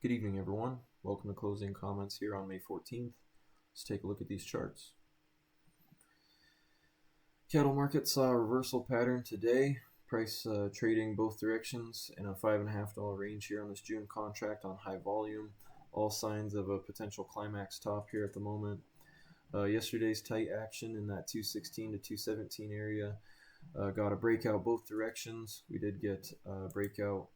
Good evening, everyone. Welcome to Closing Comments here on May 14th. Let's take a look at these charts. Cattle market saw a reversal pattern today. Price trading both directions in a $5.50 range here on this June contract on high volume. All signs of a potential climax top here at the moment. Yesterday's tight action in that 216 to 217 area got a breakout both directions. We did get a breakout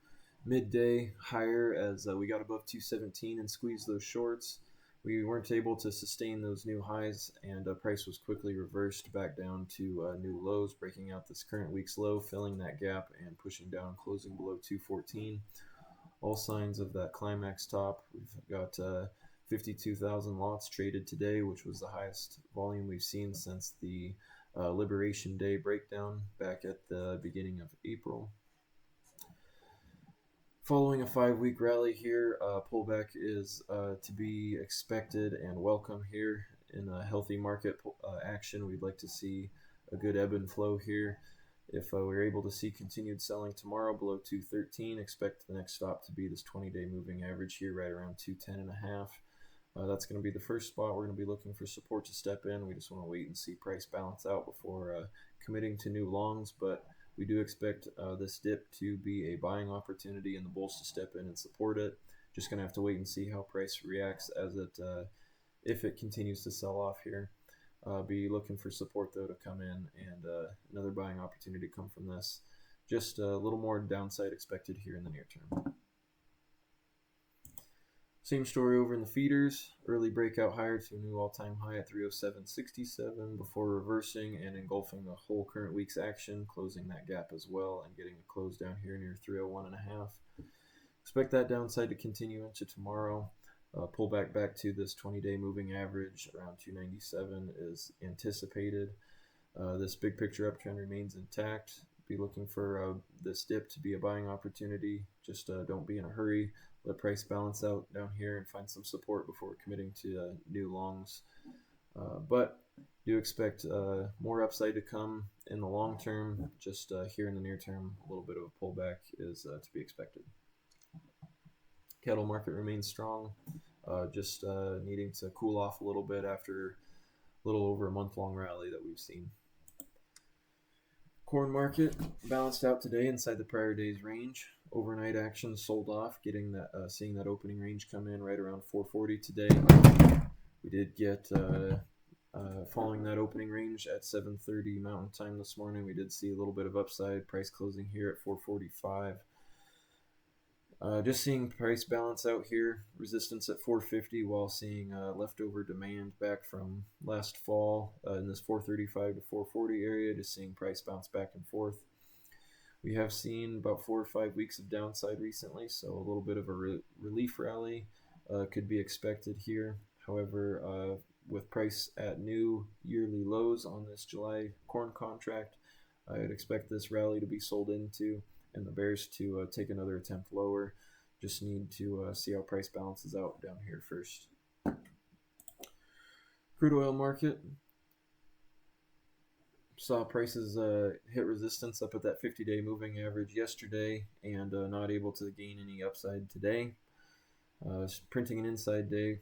midday higher as we got above 217 and squeezed those shorts. We weren't able to sustain those new highs, and price was quickly reversed back down to new lows, breaking out this current week's low, filling that gap and pushing down, closing below 214. All signs of that climax top. We've got 52,000 lots traded today, which was the highest volume we've seen since the Liberation Day breakdown back at the beginning of April. Following a 5-week rally here, pullback is to be expected and welcome here in a healthy market action. We'd like to see a good ebb and flow here. If we're able to see continued selling tomorrow below 213, expect the next stop to be this 20-day moving average here right around 210.5. That's going to be the first spot. We're going to be looking for support to step in. We just want to wait and see price balance out before committing to new longs, but we do expect this dip to be a buying opportunity and the bulls to step in and support it. Just going to have to wait and see how price reacts as it, if it continues to sell off here. Be looking for support though to come in and another buying opportunity to come from this. Just a little more downside expected here in the near term. Same story over in the feeders. Early breakout higher to a new all-time high at 307.67 before reversing and engulfing the whole current week's action, closing that gap as well and getting a close down here near 301.5. Expect that downside to continue into tomorrow. Pullback back to this 20-day moving average around 297 is anticipated. This big picture uptrend remains intact. Be looking for this dip to be a buying opportunity. Just don't be in a hurry. Let price balance out down here and find some support before committing to new longs. But do expect more upside to come in the long term. Just here in the near term, a little bit of a pullback is to be expected. Cattle market remains strong. Just needing to cool off a little bit after a little over a month-long rally that we've seen. Corn market balanced out today inside the prior day's range. Overnight action sold off, getting that seeing that opening range come in right around 440 today. We did get following that opening range at 7:30 Mountain Time this morning. We did see a little bit of upside. Price closing here at 445. Just seeing price balance out here, resistance at 450 while seeing leftover demand back from last fall in this 435 to 440 area, just seeing price bounce back and forth. We have seen about 4 or 5 weeks of downside recently, so a little bit of a relief rally could be expected here. However, with price at new yearly lows on this July corn contract, I'd expect this rally to be sold into and the bears to take another attempt lower. Just need to see how price balances out down here first. Crude oil market saw prices hit resistance up at that 50-day moving average yesterday and not able to gain any upside today. Printing an inside day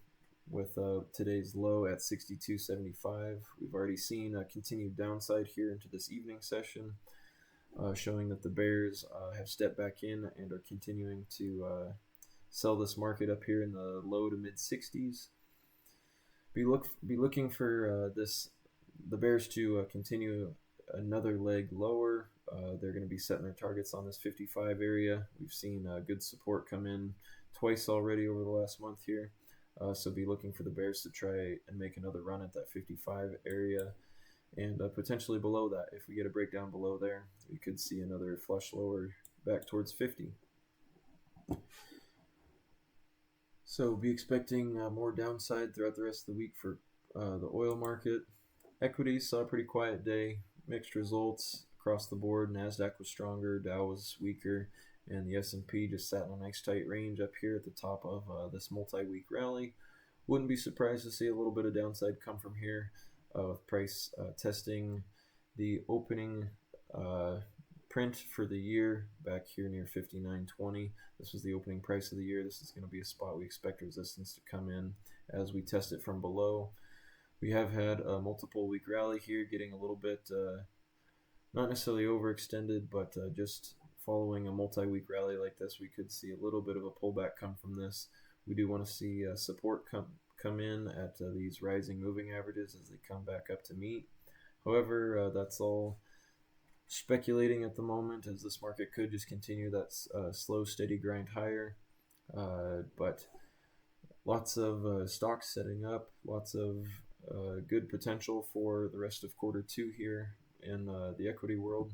with today's low at 62.75. We've already seen a continued downside here into this evening session. Showing that the bears have stepped back in and are continuing to sell this market up here in the low to mid 60s. Be looking for the bears to continue another leg lower. They're going to be setting their targets on this 55 area. We've seen good support come in twice already over the last month here. So be looking for the bears to try and make another run at that 55 area. And potentially below that. If we get a breakdown below there, we could see another flush lower back towards 50. So be expecting more downside throughout the rest of the week for the oil market. Equities saw a pretty quiet day, mixed results across the board. NASDAQ was stronger, Dow was weaker, and the S&P just sat in a nice tight range up here at the top of this multi-week rally. Wouldn't be surprised to see a little bit of downside come from here. With price testing the opening print for the year back here near 59.20. This was the opening price of the year. This is going to be a spot we expect resistance to come in as we test it from below. We have had a multiple week rally here, getting a little bit not necessarily overextended, but just following a multi-week rally like this, we could see a little bit of a pullback come from this. We do want to see support come in at these rising moving averages as they come back up to meet. However, that's all speculating at the moment, as this market could just continue that slow, steady grind higher. But lots of stocks setting up, lots of good potential for the rest of quarter two here in the equity world.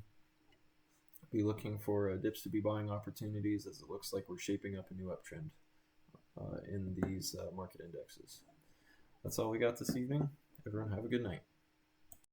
Be looking for dips to be buying opportunities, as it looks like we're shaping up a new uptrend in these market indexes. That's all we got this evening. Everyone have a good night.